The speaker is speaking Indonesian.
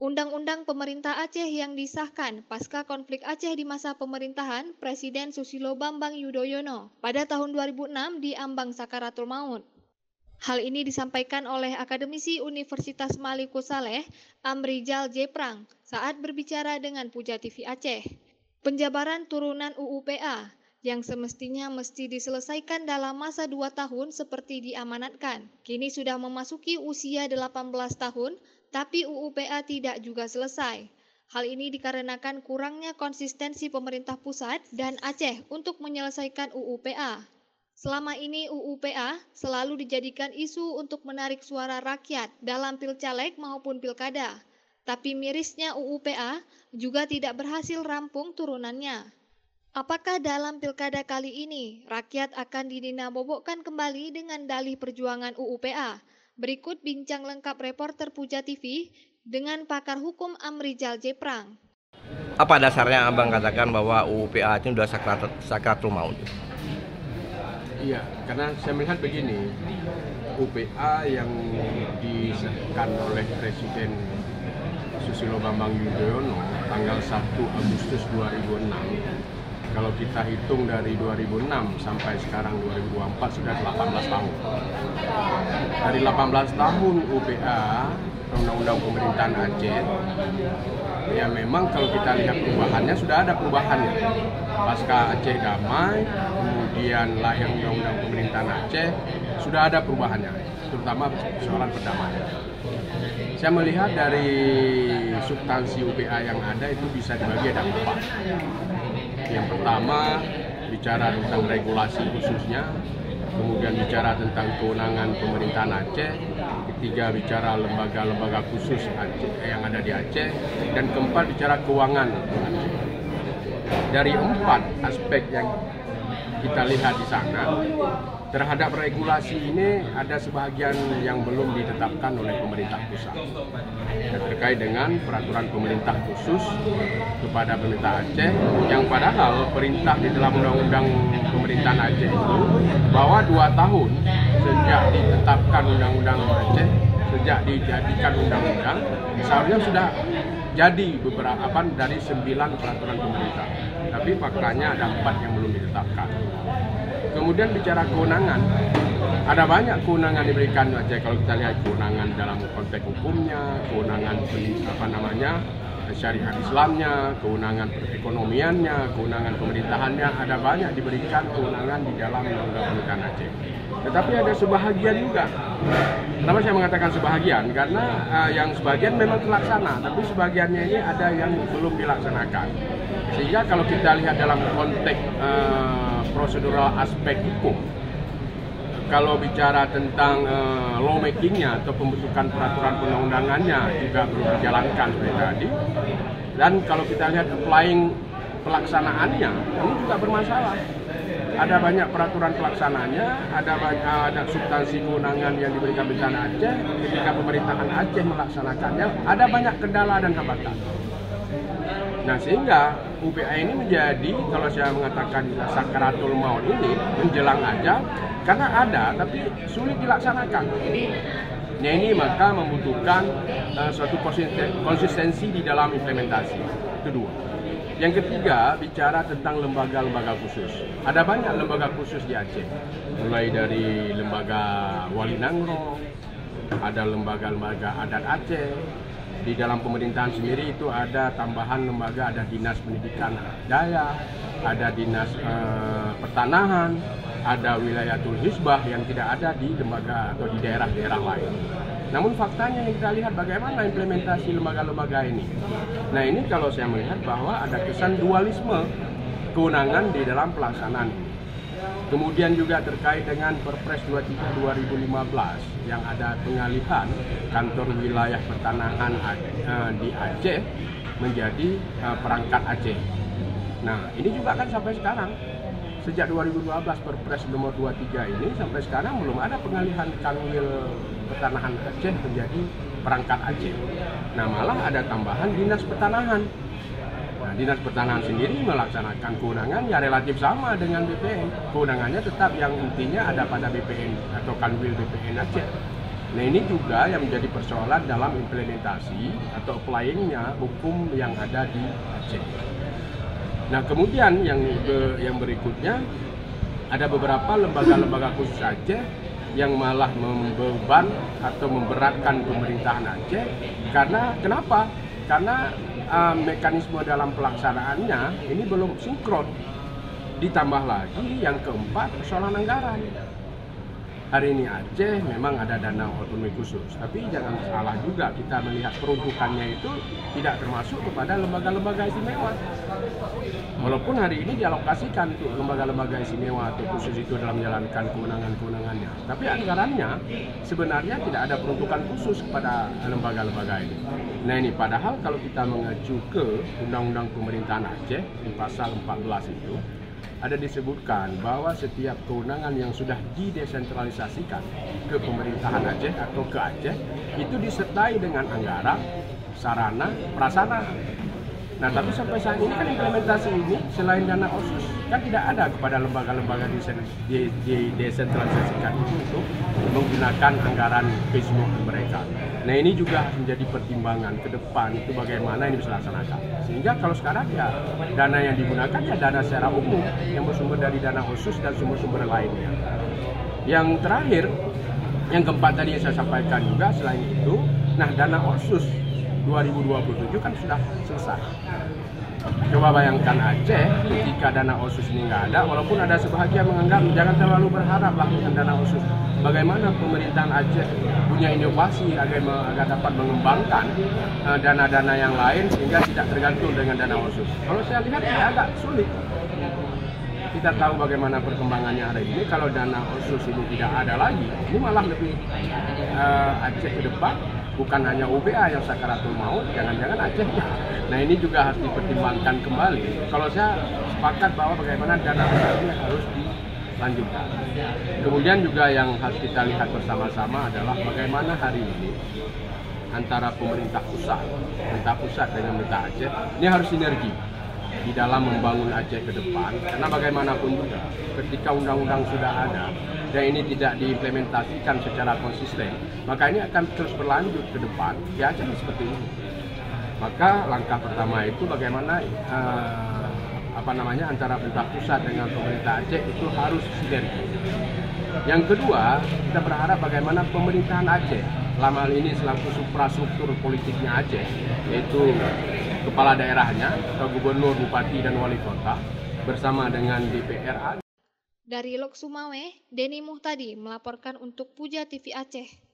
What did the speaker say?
Undang-Undang Pemerintah Aceh yang disahkan pasca konflik Aceh di masa pemerintahan Presiden Susilo Bambang Yudhoyono pada tahun 2006 di ambang sakaratul maut. Hal ini disampaikan oleh akademisi Universitas Maliko Saleh, Amrijal Jeprang, saat berbicara dengan Puja TV Aceh. Penjabaran turunan UU-PA yang semestinya mesti diselesaikan dalam masa 2 tahun seperti diamanatkan. Kini sudah memasuki usia 18 tahun, tapi UU-PA tidak juga selesai. Hal ini dikarenakan kurangnya konsistensi pemerintah pusat dan Aceh untuk menyelesaikan UU-PA. Selama ini UU-PA selalu dijadikan isu untuk menarik suara rakyat dalam pilcaleg maupun pilkada. Tapi mirisnya UU-PA juga tidak berhasil rampung turunannya. Apakah dalam pilkada kali ini rakyat akan dinabobokkan kembali dengan dalih perjuangan UU-PA? Berikut bincang lengkap reporter Puja TV dengan pakar hukum Amrijal Jeprang. Apa dasarnya Abang katakan bahwa UU-PA itu sudah sakratul maut? Iya, karena saya melihat begini, UPA yang disahkan oleh Presiden Susilo Bambang Yudhoyono tanggal 1 Agustus 2006. Kalau kita hitung dari 2006 sampai sekarang 2024 sudah 18 tahun. Dari 18 tahun UPA, Undang-Undang Pemerintahan Aceh, ya memang kalau kita lihat perubahannya, sudah ada perubahannya. Pasca Aceh damai, kemudian lahir Undang-Undang Pemerintahan Aceh, sudah ada perubahannya, terutama persoalan perdamaian. Saya melihat dari substansi UPA yang ada itu bisa dibagi ada 4. Yang pertama, bicara tentang regulasi khususnya, kemudian bicara tentang kewenangan pemerintahan Aceh, ketiga bicara lembaga-lembaga khusus Aceh yang ada di Aceh, dan keempat bicara keuangan Aceh. Dari 4 aspek yang kita lihat di sana, terhadap regulasi ini ada sebagian yang belum ditetapkan oleh pemerintah pusat. Terkait dengan peraturan pemerintah khusus kepada pemerintah Aceh, yang padahal perintah di dalam Undang-Undang Pemerintahan Aceh itu bahwa 2 tahun sejak ditetapkan Undang-Undang Aceh, sejak dijadikan undang-undang, seharusnya sudah jadi beberapa dari 9 peraturan pemerintah. Tapi faktanya ada 4 yang belum ditetapkan. Kemudian bicara kewenangan, ada banyak kewenangan diberikan Aceh. Kalau kita lihat kewenangan dalam konteks hukumnya, kewenangan syariat Islamnya, kewenangan perekonomiannya, kewenangan pemerintahannya, ada banyak diberikan kewenangan di dalam Undang-Undang Pemerintahan Aceh. Tetapi ada sebahagian juga. Kenapa saya mengatakan sebahagian? Karena yang sebagian memang terlaksana, tapi sebagiannya ini ada yang belum dilaksanakan. Sehingga kalau kita lihat dalam konteks prosedural aspek hukum, kalau bicara tentang lawmakingnya atau pembentukan peraturan perundang-undangannya juga belum dijalankan seperti tadi. Dan kalau kita lihat applying pelaksanaannya, ini juga bermasalah. Ada banyak peraturan pelaksananya, ada substansi kewenangan yang diberikan pemerintah Aceh, ketika pemerintahan Aceh melaksanakannya, ada banyak kendala dan hambatan. Nah, sehingga UPA ini menjadi, kalau saya mengatakan sakaratul maut ini menjelang ajal, karena ada tapi sulit dilaksanakan. Nah, ini maka membutuhkan suatu konsistensi di dalam implementasi. Itu 2. Yang ketiga, bicara tentang lembaga-lembaga khusus. Ada banyak lembaga khusus di Aceh, mulai dari lembaga Wali Nangro, ada lembaga-lembaga adat Aceh. Di dalam pemerintahan sendiri itu ada tambahan lembaga, ada dinas pendidikan daya, ada dinas pertanahan, ada wilayatul hisbah yang tidak ada di lembaga atau di daerah-daerah lain. Namun faktanya yang kita lihat bagaimana implementasi lembaga-lembaga ini. Nah, ini kalau saya melihat bahwa ada kesan dualisme kewenangan di dalam pelaksanaan. Kemudian juga terkait dengan Perpres 23 2015 yang ada pengalihan kantor wilayah pertanahan di Aceh menjadi perangkat Aceh. Nah, ini juga kan sampai sekarang, sejak 2012 Perpres nomor 23 ini sampai sekarang belum ada pengalihan kanwil pertanahan Aceh menjadi perangkat Aceh. Nah, malah ada tambahan dinas pertanahan. Nah, dinas pertanahan sendiri melaksanakan kewenangan ya relatif sama dengan BPN. Kewenangannya tetap yang intinya ada pada BPN atau kanwil BPN Aceh. Nah ini juga yang menjadi persoalan dalam implementasi atau applying-nya hukum yang ada di Aceh. Nah kemudian yang berikutnya ada beberapa lembaga-lembaga khusus Aceh yang malah membeban atau memberatkan pemerintahan Aceh. Karena kenapa? Karena mekanisme dalam pelaksanaannya ini belum sinkron. Ditambah lagi yang keempat persoalan anggaran. Hari ini Aceh memang ada dana otonomi khusus, tapi jangan salah juga kita melihat peruntukannya itu tidak termasuk kepada lembaga-lembaga istimewa. Walaupun hari ini dialokasikan untuk lembaga-lembaga istimewa atau khusus itu dalam menjalankan kewenangan-kewenangannya, tapi anggarannya sebenarnya tidak ada peruntukan khusus kepada lembaga-lembaga ini. Nah ini padahal kalau kita mengacu ke Undang-Undang Pemerintahan Aceh di pasal 14 itu, ada disebutkan bahwa setiap kewenangan yang sudah didesentralisasikan ke pemerintahan Aceh atau ke Aceh itu disertai dengan anggaran, sarana, prasarana. Nah tapi sampai saat ini kan implementasi ini selain dana OSUS kan tidak ada kepada lembaga-lembaga didesentralisasikan itu untuk menggunakan anggaran keseluruhan mereka. Nah ini juga harus menjadi pertimbangan ke depan itu bagaimana ini bisa dilaksanakan. Sehingga kalau sekarang ya dana yang digunakan ya dana secara umum yang bersumber dari dana khusus dan sumber-sumber lainnya. Yang terakhir, yang keempat tadi yang saya sampaikan juga selain itu, nah dana khusus 2027 kan sudah selesai. Coba bayangkan Aceh ketika dana OSUS ini nggak ada, walaupun ada sebahagian menganggap jangan terlalu berharap lah dengan dana OSUS. Bagaimana pemerintahan Aceh punya inovasi agar dapat mengembangkan dana-dana yang lain sehingga tidak tergantung dengan dana OSUS. Kalau saya lihat ini agak sulit. Kita tahu bagaimana perkembangannya hari ini. Kalau dana OSUS ini tidak ada lagi, ini malah lebih Aceh ke depan. Bukan hanya UBA yang sakaratul maut, jangan-jangan Aceh. Nah ini juga harus dipertimbangkan kembali. Kalau saya sepakat bahwa bagaimana dana OSUS ini harus dilanjutkan. Kemudian juga yang harus kita lihat bersama-sama adalah bagaimana hari ini antara pemerintah pusat dengan pemerintah Aceh ini harus sinergi di dalam membangun Aceh ke depan. Karena bagaimanapun juga ketika undang-undang sudah ada dan ini tidak diimplementasikan secara konsisten, maka ini akan terus berlanjut ke depan di Aceh seperti ini. Maka langkah pertama itu bagaimana antara pemerintah pusat dengan pemerintah Aceh itu harus sinergi. Yang kedua, kita berharap bagaimana pemerintahan Aceh, dalam hal ini selaku suprastruktur politiknya Aceh, yaitu kepala daerahnya, atau gubernur, bupati, dan wali kota, bersama dengan DPR. Dari Lok Sumawe, Denny Muhtadi melaporkan untuk Puja TV Aceh.